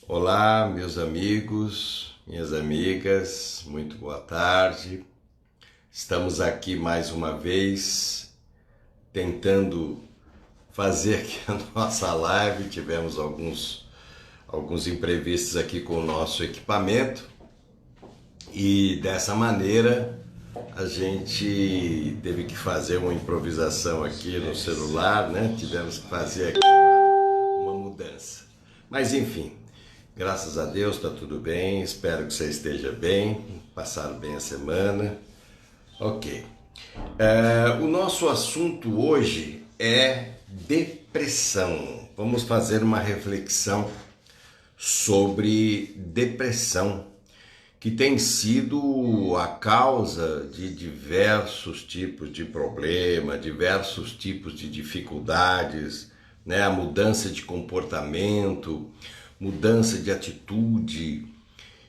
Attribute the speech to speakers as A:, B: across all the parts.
A: Olá, meus amigos, minhas amigas, muito boa tarde. Estamos aqui mais uma vez tentando fazer aqui a nossa live. Tivemos alguns imprevistos aqui com o nosso equipamento e dessa maneira a gente teve que fazer uma improvisação aqui no celular, né? Tivemos que fazer aqui uma mudança. Mas enfim. Graças a Deus está tudo bem, espero que você esteja bem, passaram bem a semana. Ok. O nosso assunto hoje é depressão. Vamos fazer uma reflexão sobre depressão, que tem sido a causa de diversos tipos de problema, diversos tipos de dificuldades, né? A mudança de comportamento, mudança de atitude.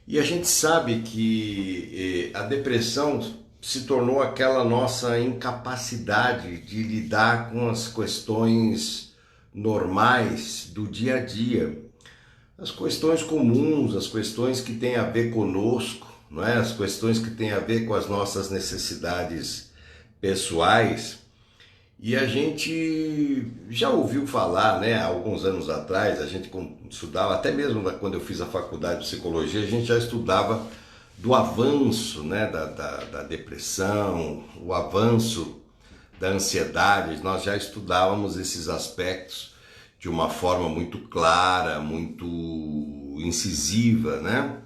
A: E a gente sabe que a depressão se tornou aquela nossa incapacidade de lidar com as questões normais do dia a dia, as questões comuns, as questões que têm a ver conosco, não é? As questões que têm a ver com as nossas necessidades pessoais. E a gente já ouviu falar, né, há alguns anos atrás, a gente estudava, até mesmo quando eu fiz a faculdade de psicologia, a gente já estudava do avanço, né, da depressão, o avanço da ansiedade. Nós já estudávamos esses aspectos de uma forma muito clara, muito incisiva, né?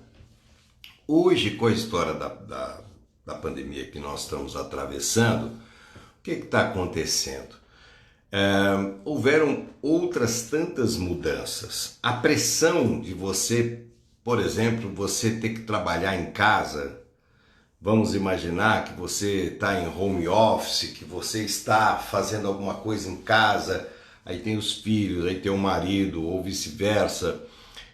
A: Hoje, com a história da pandemia que nós estamos atravessando, o que está acontecendo? Houveram outras tantas mudanças. A pressão de você, por exemplo, você ter que trabalhar em casa. Vamos imaginar que você está em home office, que você está fazendo alguma coisa em casa, aí tem os filhos, aí tem o marido, ou vice-versa,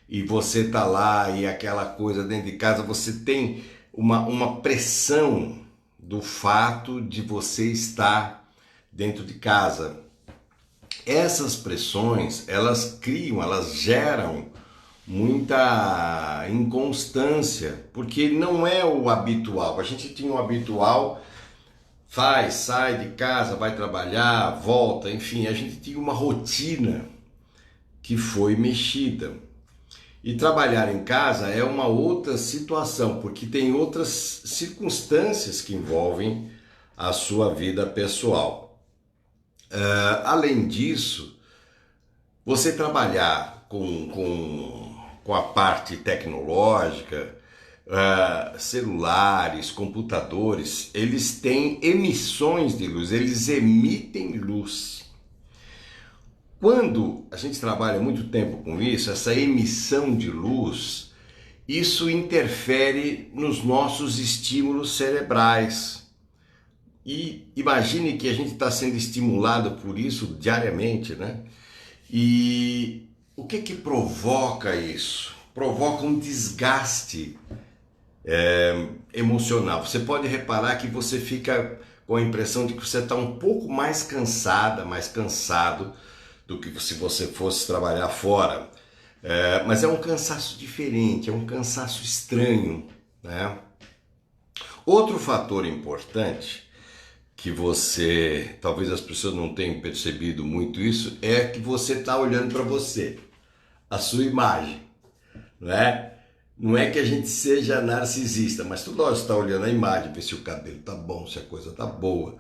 A: e você está lá e aquela coisa dentro de casa, você tem uma pressão do fato de você estar dentro de casa. Essas pressões, elas geram muita inconstância, porque não é o habitual. A gente tinha o habitual, sai de casa, vai trabalhar, volta, enfim, a gente tinha uma rotina que foi mexida. E trabalhar em casa é uma outra situação, porque tem outras circunstâncias que envolvem a sua vida pessoal. Além disso, você trabalhar com a parte tecnológica, celulares, computadores, eles têm emissões de luz, eles emitem luz. Quando a gente trabalha muito tempo com isso, essa emissão de luz, isso interfere nos nossos estímulos cerebrais. E imagine que a gente está sendo estimulado por isso diariamente, né? E o que provoca isso? Provoca um desgaste emocional. Você pode reparar que você fica com a impressão de que você está um pouco mais cansada, mais cansado do que se você fosse trabalhar fora. Mas é um cansaço diferente, é um cansaço estranho, né? Outro fator importante que talvez as pessoas não tenham percebido muito isso, é que você está olhando para você, a sua imagem, né? Não é que a gente seja narcisista, mas toda hora você está olhando a imagem, ver se o cabelo tá bom, se a coisa tá boa,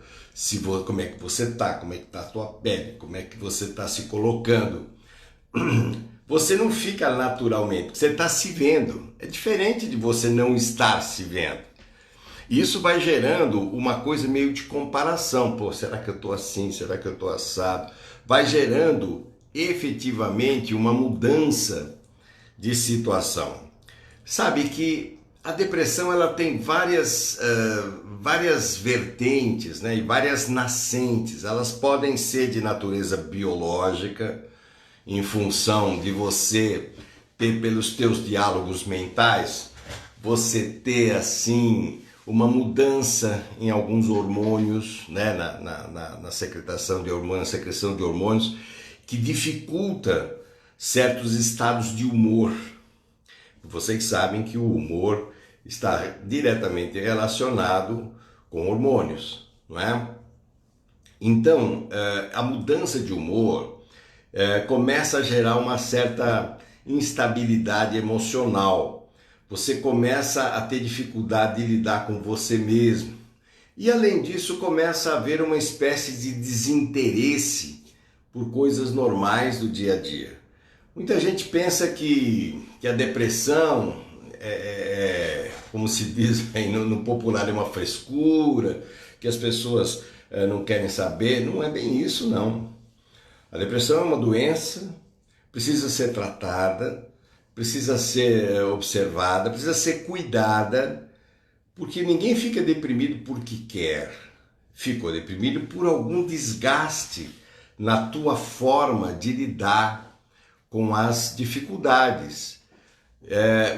A: como é que você tá, como é que tá a tua pele, como é que você tá se colocando. Você não fica naturalmente, você está se vendo. É diferente de você não estar se vendo. Isso vai gerando uma coisa meio de comparação. Pô, será que eu tô assim? Será que eu tô assado? Vai gerando efetivamente uma mudança de situação. Sabe que a depressão ela tem várias vertentes, né? E várias nascentes. Elas podem ser de natureza biológica, em função de você ter, pelos teus diálogos mentais, você ter assim uma mudança em alguns hormônios, né, na secreção de hormônios, que dificulta certos estados de humor, Vocês sabem que o humor está diretamente relacionado com hormônios, não é? Então, a mudança de humor começa a gerar uma certa instabilidade emocional. Você começa a ter dificuldade de lidar com você mesmo. E além disso, começa a haver uma espécie de desinteresse por coisas normais do dia a dia. Muita gente pensa que a depressão como se diz aí no popular, é uma frescura, que as pessoas não querem saber. Não é bem isso, não. A depressão é uma doença, precisa ser tratada, precisa ser observada, precisa ser cuidada, porque ninguém fica deprimido porque quer. Ficou deprimido por algum desgaste na tua forma de lidar com as dificuldades.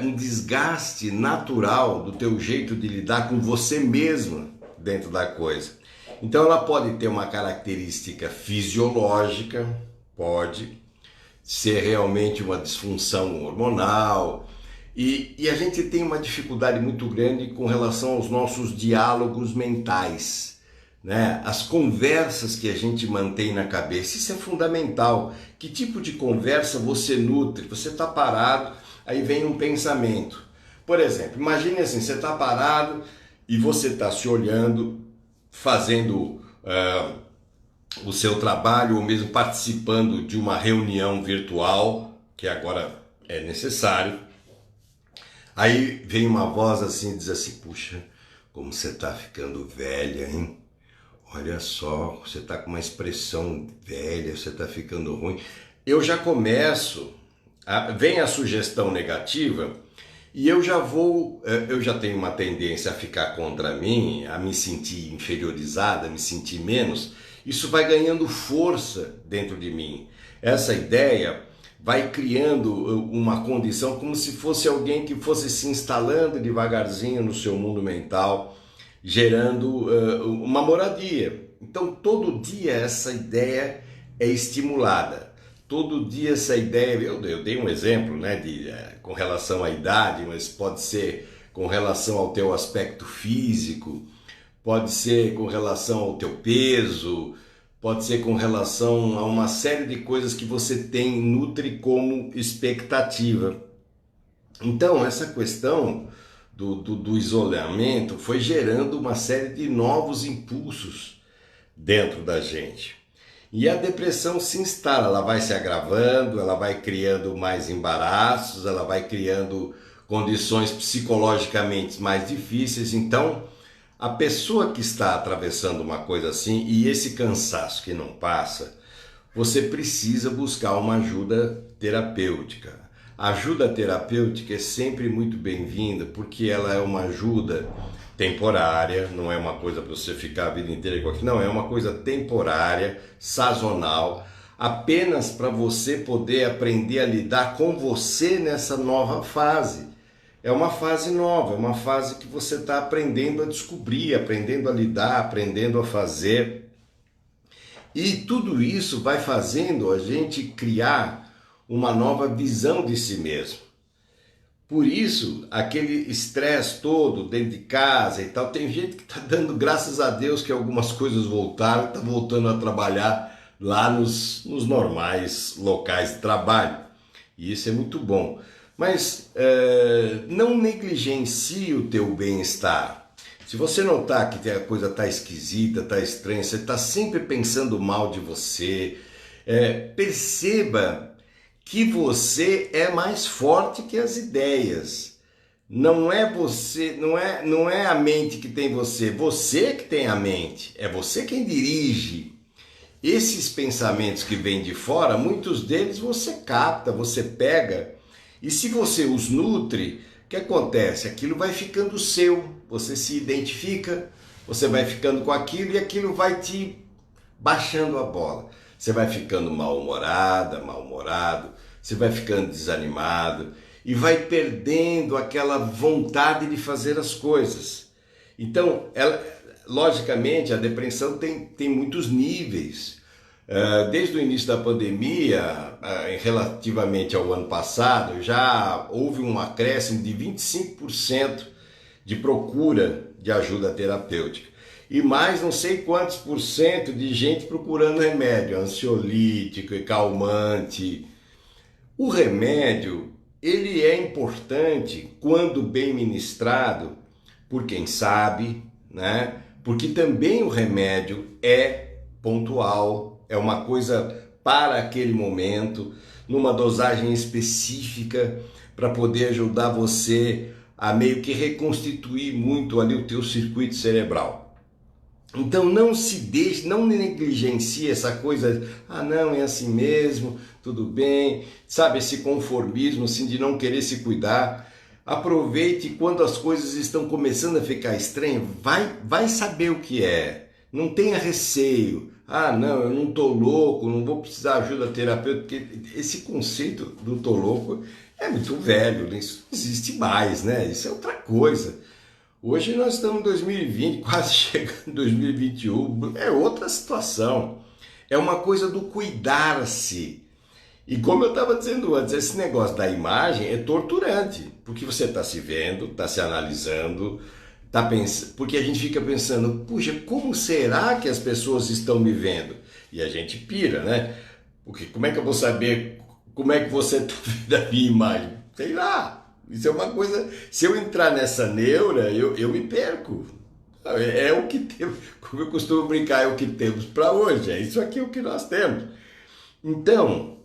A: Um desgaste natural do teu jeito de lidar com você mesmo dentro da coisa. Então ela pode ter uma característica fisiológica, pode ser realmente uma disfunção hormonal, e a gente tem uma dificuldade muito grande com relação aos nossos diálogos mentais, né? As conversas que a gente mantém na cabeça, isso é fundamental. Que tipo de conversa você nutre? Você está parado, aí vem um pensamento. Por exemplo, imagine assim, você está parado e você está se olhando, fazendo o seu trabalho ou mesmo participando de uma reunião virtual, que agora é necessário. Aí vem uma voz assim, diz assim, puxa, como você está ficando velha, hein? Olha só, você está com uma expressão velha, você está ficando ruim. Eu já começo, vem a sugestão negativa e eu já tenho uma tendência a ficar contra mim, a me sentir inferiorizada, a me sentir menos. Isso vai ganhando força dentro de mim. Essa ideia vai criando uma condição como se fosse alguém que fosse se instalando devagarzinho no seu mundo mental, gerando uma moradia. Então todo dia essa ideia é estimulada. Todo dia essa ideia, eu dei um exemplo, né, com relação à idade, mas pode ser com relação ao teu aspecto físico, pode ser com relação ao teu peso, pode ser com relação a uma série de coisas que você nutre como expectativa. Então essa questão do isolamento foi gerando uma série de novos impulsos dentro da gente. E a depressão se instala, ela vai se agravando, ela vai criando mais embaraços, ela vai criando condições psicologicamente mais difíceis. Então, a pessoa que está atravessando uma coisa assim e esse cansaço que não passa, você precisa buscar uma ajuda terapêutica. A ajuda terapêutica é sempre muito bem-vinda porque ela é uma ajuda temporária, não é uma coisa para você ficar a vida inteira com aquilo, não, é uma coisa temporária, sazonal, apenas para você poder aprender a lidar com você nessa nova fase. É uma fase nova, é uma fase que você está aprendendo a descobrir, aprendendo a lidar, aprendendo a fazer. E tudo isso vai fazendo a gente criar uma nova visão de si mesmo. Por isso, aquele estresse todo dentro de casa e tal, tem gente que está dando graças a Deus que algumas coisas voltaram, está voltando a trabalhar lá nos normais locais de trabalho. E isso é muito bom. Mas não negligencie o teu bem-estar. Se você notar que a coisa está esquisita, está estranha, você está sempre pensando mal de você, perceba que você é mais forte que as ideias. Não é você, não é a mente que tem você que tem a mente, é você quem dirige. Esses pensamentos que vêm de fora, muitos deles você capta, você pega, e se você os nutre, o que acontece? Aquilo vai ficando seu, você se identifica, você vai ficando com aquilo e aquilo vai te baixando a bola. Você vai ficando mal-humorada, mal-humorado, você vai ficando desanimado e vai perdendo aquela vontade de fazer as coisas. Então, logicamente, a depressão tem muitos níveis. Desde o início da pandemia, relativamente ao ano passado, já houve um acréscimo de 25% de procura de ajuda terapêutica. E mais não sei quantos por cento de gente procurando remédio, ansiolítico e calmante. O remédio, ele é importante quando bem ministrado por quem sabe, né? Porque também o remédio é pontual, é uma coisa para aquele momento, numa dosagem específica, para poder ajudar você a meio que reconstituir muito ali o teu circuito cerebral. Então não se deixe, não negligencie essa coisa, não, é assim mesmo, tudo bem, sabe, esse conformismo assim de não querer se cuidar. Aproveite quando as coisas estão começando a ficar estranhas, vai saber o que é. Não tenha receio. Não, eu não tô louco, não vou precisar de ajuda terapêutica, porque esse conceito do tô louco é muito velho, isso não existe mais, né? Isso é outra coisa. Hoje nós estamos em 2020, quase chegando em 2021, é outra situação. É uma coisa do cuidar-se. E como eu estava dizendo antes, esse negócio da imagem é torturante, porque você está se vendo, está se analisando, porque a gente fica pensando, puxa, como será que as pessoas estão me vendo? E a gente pira, né? Porque como é que eu vou saber como é que você está vendo a minha imagem? Sei lá. Isso é uma coisa, se eu entrar nessa neura, eu me perco. É o que temos, como eu costumo brincar, é o que temos para hoje, é isso aqui o que nós temos. Então,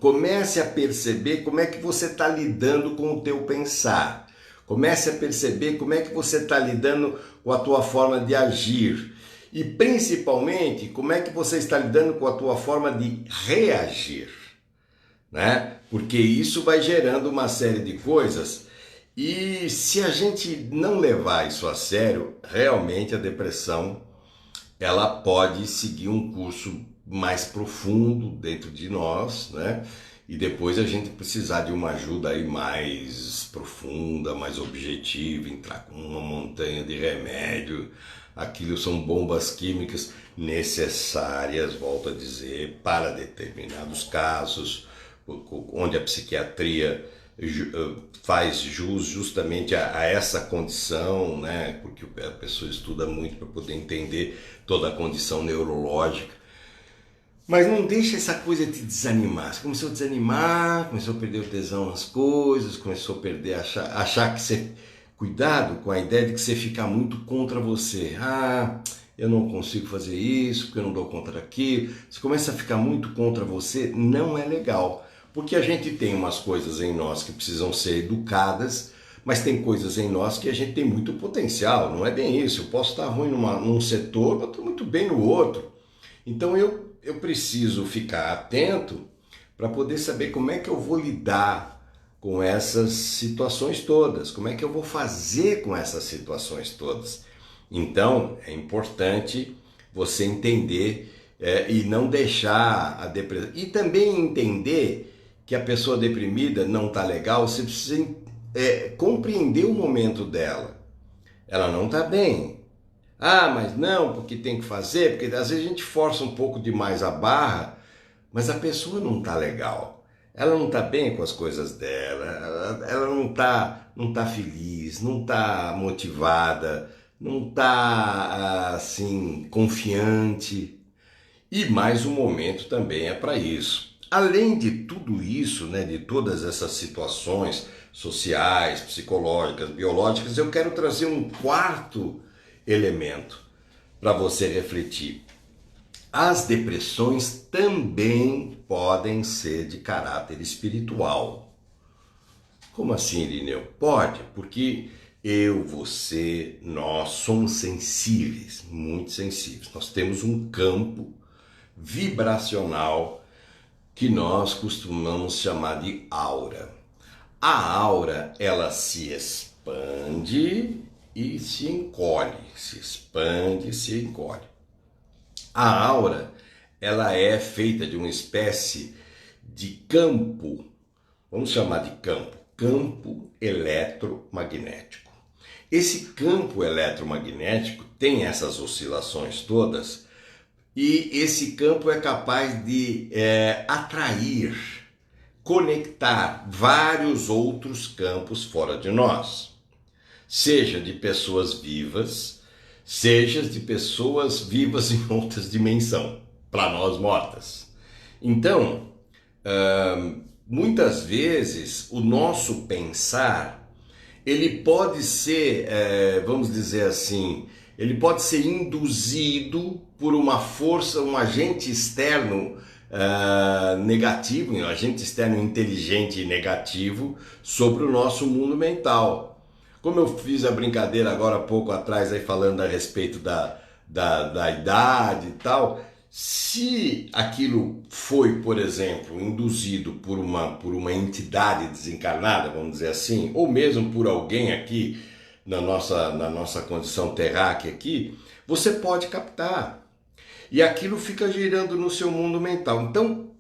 A: comece a perceber como é que você está lidando com o teu pensar. Comece a perceber como é que você está lidando com a tua forma de agir. E principalmente, como é que você está lidando com a tua forma de reagir, né? Porque isso vai gerando uma série de coisas e se a gente não levar isso a sério, realmente a depressão ela pode seguir um curso mais profundo dentro de nós, né? E depois a gente precisar de uma ajuda aí mais profunda, mais objetiva, entrar com uma montanha de remédio. Aquilo são bombas químicas necessárias, volto a dizer, para determinados casos, onde a psiquiatria faz jus justamente a essa condição, né? Porque a pessoa estuda muito para poder entender toda a condição neurológica. Mas não deixa essa coisa te desanimar. Você começou a desanimar, começou a perder o tesão nas coisas, começou a perder, achar que você... Cuidado com a ideia de que você fica muito contra você. Eu não consigo fazer isso, porque eu não dou conta daquilo. Você começa a ficar muito contra você, não é legal. Porque a gente tem umas coisas em nós que precisam ser educadas, mas tem coisas em nós que a gente tem muito potencial. Não é bem isso. Eu posso estar ruim num setor, mas estou muito bem no outro. Então eu preciso ficar atento para poder saber como é que eu vou lidar com essas situações todas, como é que eu vou fazer com essas situações todas. Então é importante você entender e não deixar a depressão. E também entender que a pessoa deprimida não está legal, você precisa compreender o momento dela. Ela não está bem. Mas não, porque tem que fazer, porque às vezes a gente força um pouco demais a barra, mas a pessoa não está legal. Ela não está bem com as coisas dela, ela não tá feliz, não está motivada, não está assim, confiante. E mais um momento também é para isso. Além de tudo isso, né, de todas essas situações sociais, psicológicas, biológicas, eu quero trazer um quarto elemento para você refletir. As depressões também podem ser de caráter espiritual. Como assim, Irineu? Pode, porque eu, você, nós somos sensíveis, muito sensíveis. Nós temos um campo vibracional que nós costumamos chamar de aura. A aura, ela se expande e se encolhe, se expande e se encolhe. A aura, ela é feita de uma espécie de campo, vamos chamar de campo eletromagnético. Esse campo eletromagnético tem essas oscilações todas e esse campo é capaz de atrair, conectar vários outros campos fora de nós, seja de pessoas vivas, seja de pessoas vivas em outras dimensões, para nós mortas. Então, muitas vezes o nosso pensar, ele pode ser, vamos dizer assim, ele pode ser induzido por uma força, um agente externo negativo, um agente externo inteligente e negativo sobre o nosso mundo mental. Como eu fiz a brincadeira agora há pouco atrás, aí falando a respeito da idade e tal, se aquilo foi, por exemplo, induzido por uma entidade desencarnada, vamos dizer assim, ou mesmo por alguém aqui na nossa condição terráquea aqui, você pode captar. E aquilo fica girando no seu mundo mental. Então,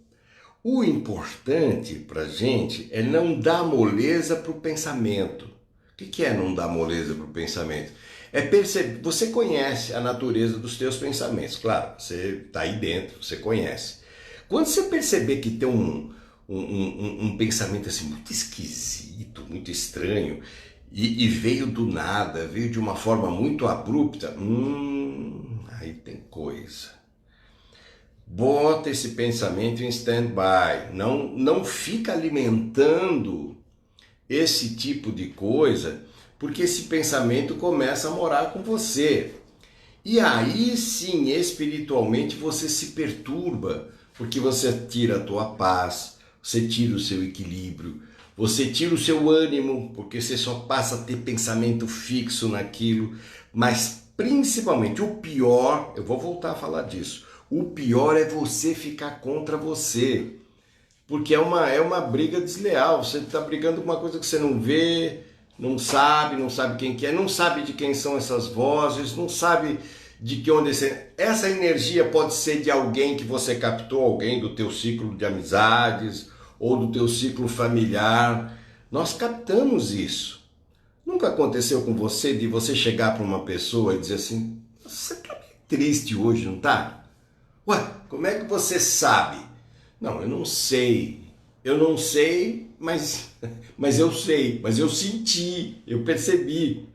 A: o importante para a gente é não dar moleza para o pensamento. O que é não dar moleza para o pensamento? É perceber, você conhece a natureza dos teus pensamentos, claro, você está aí dentro, você conhece. Quando você perceber que tem um pensamento assim muito esquisito, muito estranho, e veio do nada, veio de uma forma muito abrupta, aí tem coisa. Bota esse pensamento em stand-by, não fica alimentando esse tipo de coisa, porque esse pensamento começa a morar com você. E aí sim, espiritualmente, você se perturba, porque você tira a tua paz, você tira o seu equilíbrio, você tira o seu ânimo, porque você só passa a ter pensamento fixo naquilo. Mas principalmente, o pior, eu vou voltar a falar disso, o pior é você ficar contra você. Porque é uma briga desleal, você está brigando com uma coisa que você não vê, não sabe quem que é, não sabe de quem são essas vozes, não sabe de que onde essa energia pode ser de alguém que você captou, alguém do teu ciclo de amizades ou do teu ciclo familiar. Nós captamos isso. Nunca aconteceu com você de você chegar para uma pessoa e dizer assim, você está meio triste hoje, não está? Ué, como é que você sabe? Não, eu não sei, mas eu sei, mas eu senti, eu percebi.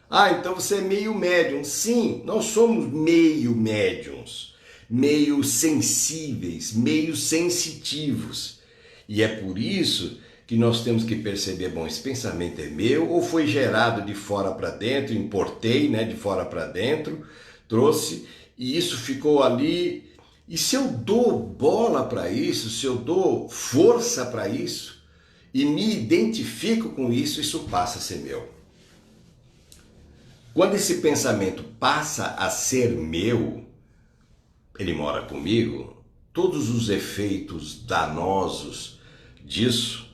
A: Ah, então você é meio médium. Sim, nós somos meio médiums, meio sensíveis, meio sensitivos. E é por isso que nós temos que perceber, bom, esse pensamento é meu ou foi gerado de fora para dentro, importei, né, de fora para dentro, trouxe e isso ficou ali. E se eu dou bola para isso, se eu dou força para isso e me identifico com isso, isso passa a ser meu. Quando esse pensamento passa a ser meu, ele mora comigo, todos os efeitos danosos disso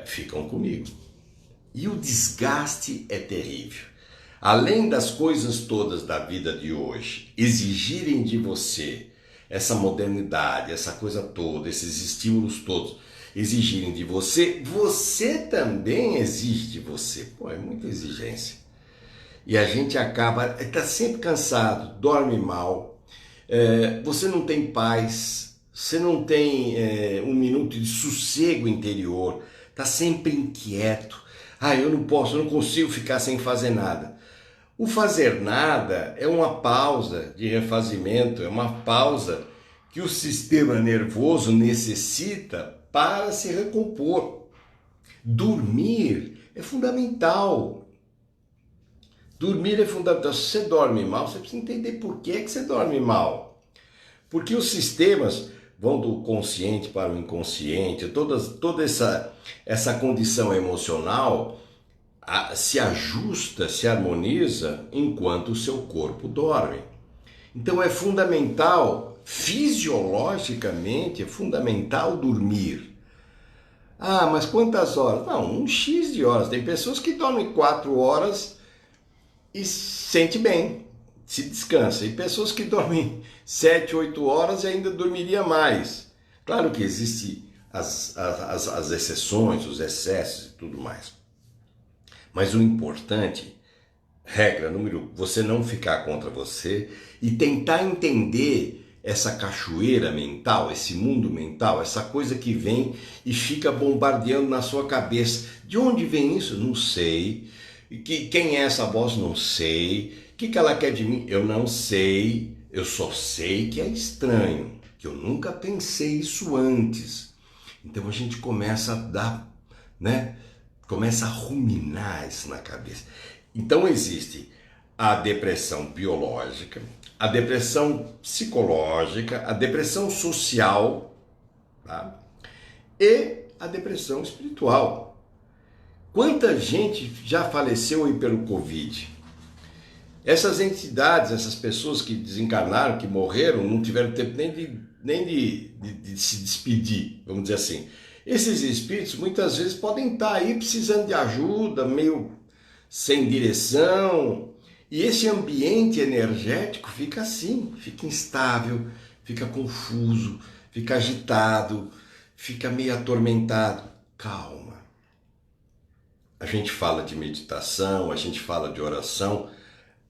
A: ficam comigo. E o desgaste é terrível. Além das coisas todas da vida de hoje exigirem de você essa modernidade, essa coisa toda, esses estímulos todos exigirem de você, você também exige de você. Pô, é muita exigência. E a gente está sempre cansado, dorme mal, você não tem paz, você não tem um minuto de sossego interior, está sempre inquieto. Ah, eu não consigo ficar sem fazer nada. O fazer nada é uma pausa de refazimento, é uma pausa que o sistema nervoso necessita para se recompor. Dormir é fundamental. Dormir é fundamental. Se você dorme mal, você precisa entender por que você dorme mal. Porque os sistemas vão do consciente para o inconsciente, toda essa condição emocional se ajusta, se harmoniza enquanto o seu corpo dorme. Então é fundamental, fisiologicamente, é fundamental dormir. Ah, mas quantas horas? Não, um X de horas. Tem pessoas que dormem 4 horas e sente bem, se descansa. E pessoas que dormem 7, 8 horas e ainda dormiria mais. Claro que existem as exceções, os excessos e tudo mais. Mas o importante Regra número 1, você não ficar contra você e tentar entender essa cachoeira mental, esse mundo mental, essa coisa que vem e fica bombardeando na sua cabeça. De onde vem isso? Não sei. Quem é essa voz? Não sei. O que ela quer de mim? Eu não sei. Eu só sei que é estranho, que eu nunca pensei isso antes. Então a gente começa a dar, né? Começa a ruminar isso na cabeça. Então existe a depressão biológica, a depressão psicológica, a depressão social, tá? E a depressão espiritual. Quanta gente já faleceu aí pelo Covid? Essas entidades, essas pessoas que desencarnaram, que morreram, não tiveram tempo nem de se despedir, vamos dizer assim. Esses espíritos muitas vezes podem estar aí precisando de ajuda, meio sem direção, e esse ambiente energético fica assim, fica instável, fica confuso, fica agitado, fica meio atormentado. Calma. A gente fala de meditação, a gente fala de oração,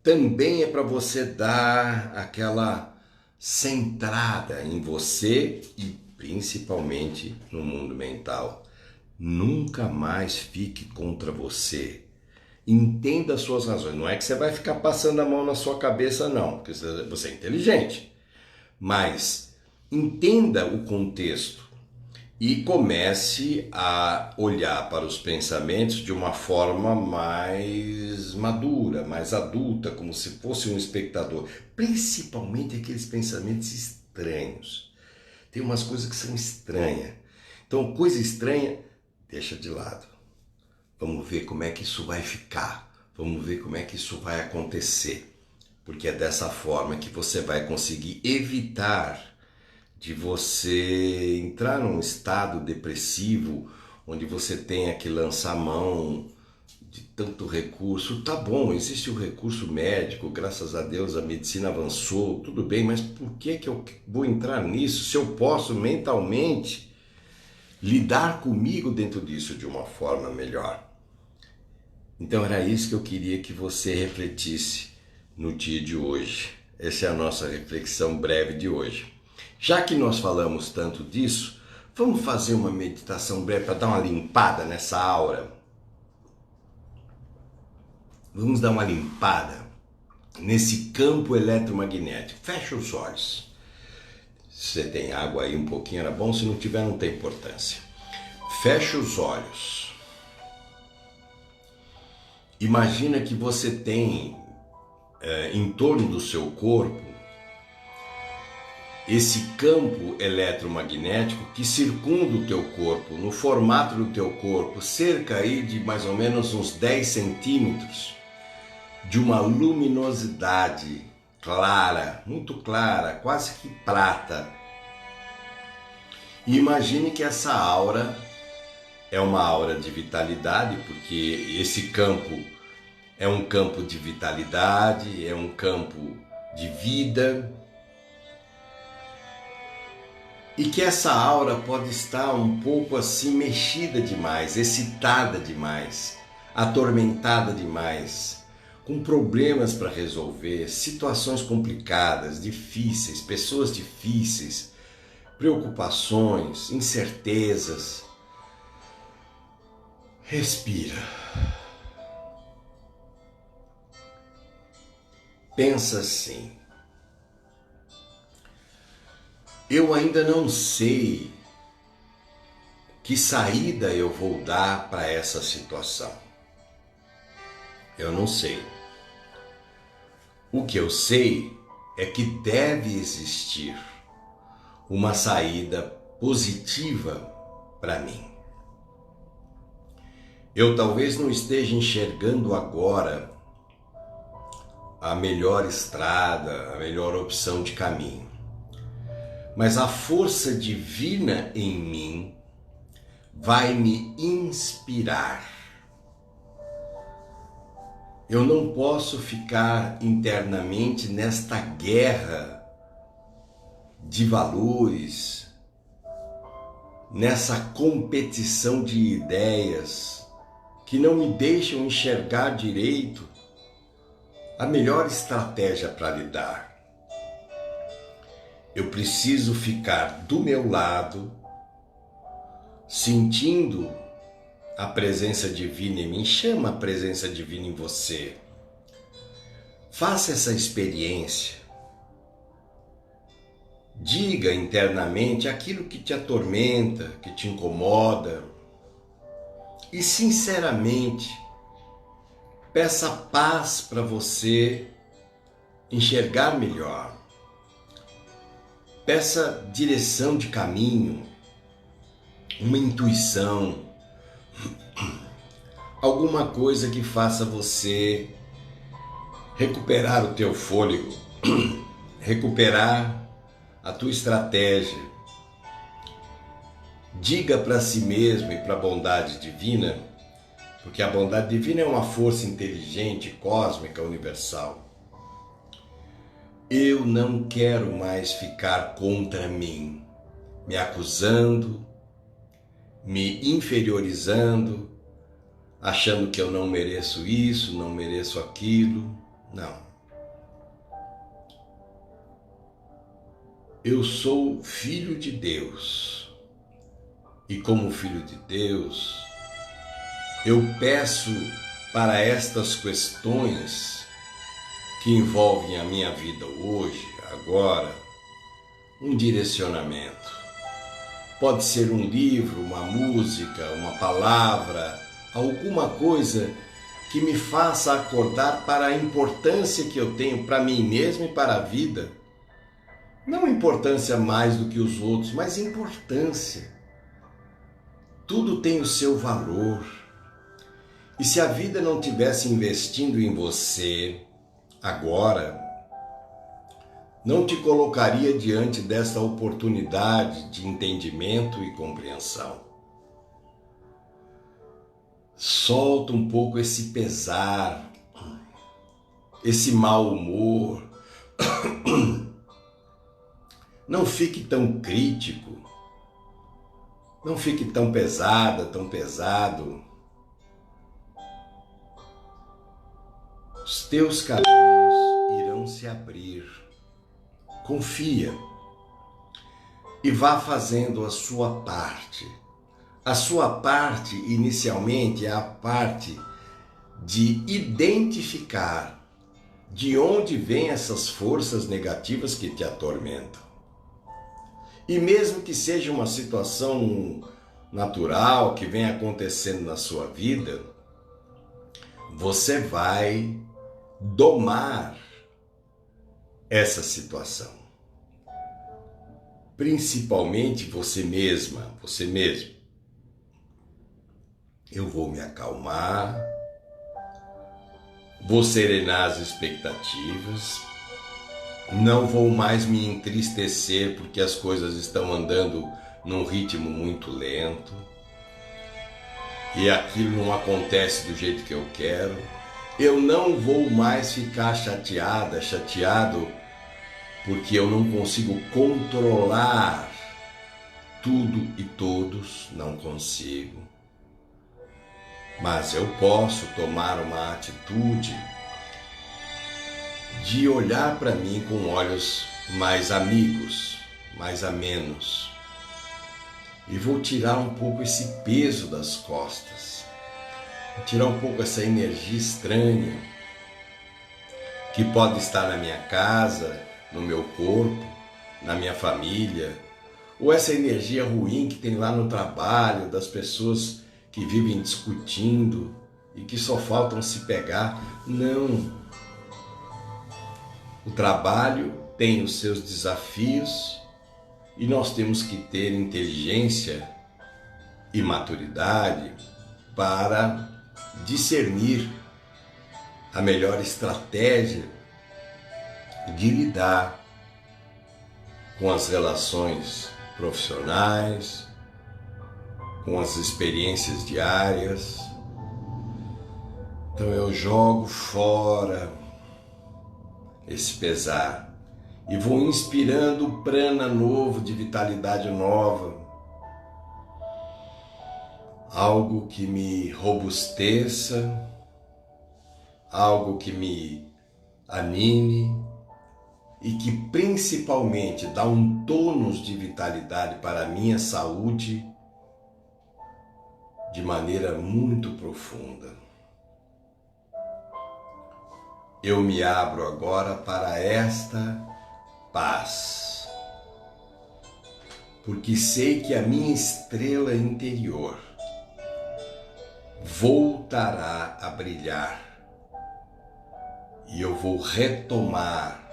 A: também é para você dar aquela centrada em você e principalmente no mundo mental. Nunca mais fique contra você. Entenda as suas razões. Não é que você vai ficar passando a mão na sua cabeça, não, porque você é inteligente. Mas entenda o contexto e comece a olhar para os pensamentos de uma forma mais madura, mais adulta, como se fosse um espectador. Principalmente aqueles pensamentos estranhos. Tem umas coisas que são estranhas. Então, coisa estranha, deixa de lado. Vamos ver como é que isso vai ficar. Vamos ver como é que isso vai acontecer. Porque é dessa forma que você vai conseguir evitar de você entrar num estado depressivo, onde você tenha que lançar mão de tanto recurso. Tá bom, existe o recurso médico, graças a Deus a medicina avançou, tudo bem, mas por que eu vou entrar nisso se eu posso mentalmente lidar comigo dentro disso de uma forma melhor? Então era isso que eu queria que você refletisse no dia de hoje. Essa é a nossa reflexão breve de hoje. Já que nós falamos tanto disso, vamos fazer uma meditação breve para dar uma limpada nessa aura. Vamos dar uma limpada nesse campo eletromagnético. Fecha os olhos. Se você tem água aí um pouquinho era bom, se não tiver não tem importância. Fecha os olhos. Imagina que você tem em torno do seu corpo esse campo eletromagnético que circunda o teu corpo, no formato do teu corpo, cerca aí de mais ou menos uns 10 centímetros, de uma luminosidade clara, muito clara, quase que prata. E imagine que essa aura é uma aura de vitalidade, porque esse campo é um campo de vitalidade, é um campo de vida. E que essa aura pode estar um pouco assim mexida demais, excitada demais, atormentada demais, com problemas para resolver, situações complicadas, difíceis, pessoas difíceis, preocupações, incertezas. Respira. Pensa assim. Eu ainda não sei que saída eu vou dar para essa situação. Eu não sei. O que eu sei é que deve existir uma saída positiva para mim. Eu talvez não esteja enxergando agora a melhor estrada, a melhor opção de caminho. Mas a força divina em mim vai me inspirar. Eu não posso ficar internamente nesta guerra de valores, nessa competição de ideias que não me deixam enxergar direito a melhor estratégia para lidar. Eu preciso ficar do meu lado, sentindo a presença divina em mim. Chama a presença divina em você. Faça essa experiência. Diga internamente aquilo que te atormenta, que te incomoda. E sinceramente, peça paz para você enxergar melhor. Peça direção de caminho, uma intuição, alguma coisa que faça você recuperar o teu fôlego, recuperar a tua estratégia. Diga para si mesmo e para a bondade divina, porque a bondade divina é uma força inteligente, cósmica, universal. Eu não quero mais ficar contra mim, me acusando, me inferiorizando, achando que eu não mereço isso, não mereço aquilo. Não. Eu sou filho de Deus. E como filho de Deus, eu peço para estas questões que envolvem a minha vida hoje, agora, um direcionamento. Pode ser um livro, uma música, uma palavra, alguma coisa que me faça acordar para a importância que eu tenho para mim mesmo e para a vida. Não importância mais do que os outros, mas importância. Tudo tem o seu valor. E se a vida não tivesse investindo em você agora, não te colocaria diante dessa oportunidade de entendimento e compreensão. Solta um pouco esse pesar, esse mau humor. Não fique tão crítico. Não fique tão pesada, tão pesado. Os teus caminhos irão se abrir. Confia e vá fazendo a sua parte. A sua parte, inicialmente, é a parte de identificar de onde vêm essas forças negativas que te atormentam. E mesmo que seja uma situação natural que venha acontecendo na sua vida, você vai domar essa situação. Principalmente você mesma, você mesmo. Eu vou me acalmar, vou serenar as expectativas, não vou mais me entristecer porque as coisas estão andando num ritmo muito lento e aquilo não acontece do jeito que eu quero. Eu não vou mais ficar chateado porque eu não consigo controlar tudo e todos, não consigo. Mas eu posso tomar uma atitude de olhar para mim com olhos mais amigos, mais amenos. E vou tirar um pouco esse peso das costas. Vou tirar um pouco essa energia estranha que pode estar na minha casa, no meu corpo, na minha família, ou essa energia ruim que tem lá no trabalho, das pessoas que vivem discutindo e que só faltam se pegar. Não. O trabalho tem os seus desafios e nós temos que ter inteligência e maturidade para discernir a melhor estratégia de lidar com as relações profissionais, com as experiências diárias. Então eu jogo fora esse pesar e vou inspirando prana novo, de vitalidade nova, algo que me robusteça, algo que me anime e que principalmente dá um tônus de vitalidade para a minha saúde de maneira muito profunda. Eu me abro agora para esta paz, porque sei que a minha estrela interior voltará a brilhar e eu vou retomar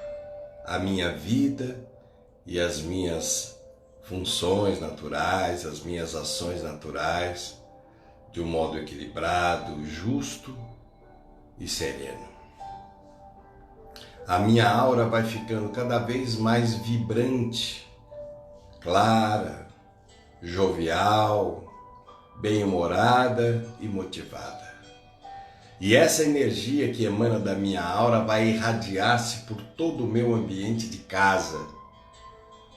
A: a minha vida e as minhas funções naturais, as minhas ações naturais, de um modo equilibrado, justo e sereno. A minha aura vai ficando cada vez mais vibrante, clara, jovial, bem-humorada e motivada. E essa energia que emana da minha aura vai irradiar-se por todo o meu ambiente de casa,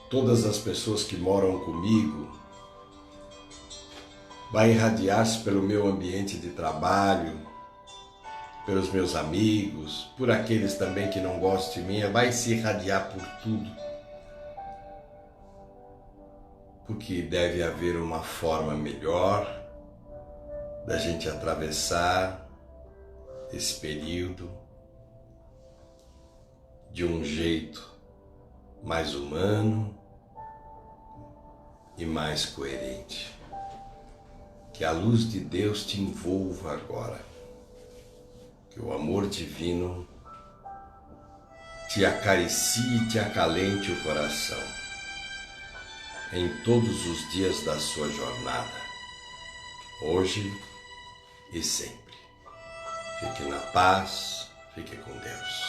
A: todas as pessoas que moram comigo, vai irradiar-se pelo meu ambiente de trabalho, pelos meus amigos, por aqueles também que não gostam de mim, vai se irradiar por tudo. Porque deve haver uma forma melhor da gente atravessar esse período de um jeito mais humano e mais coerente. Que a luz de Deus te envolva agora. Que o amor divino te acaricie e te acalente o coração em todos os dias da sua jornada, hoje e sempre. Fique na paz, fique com Deus.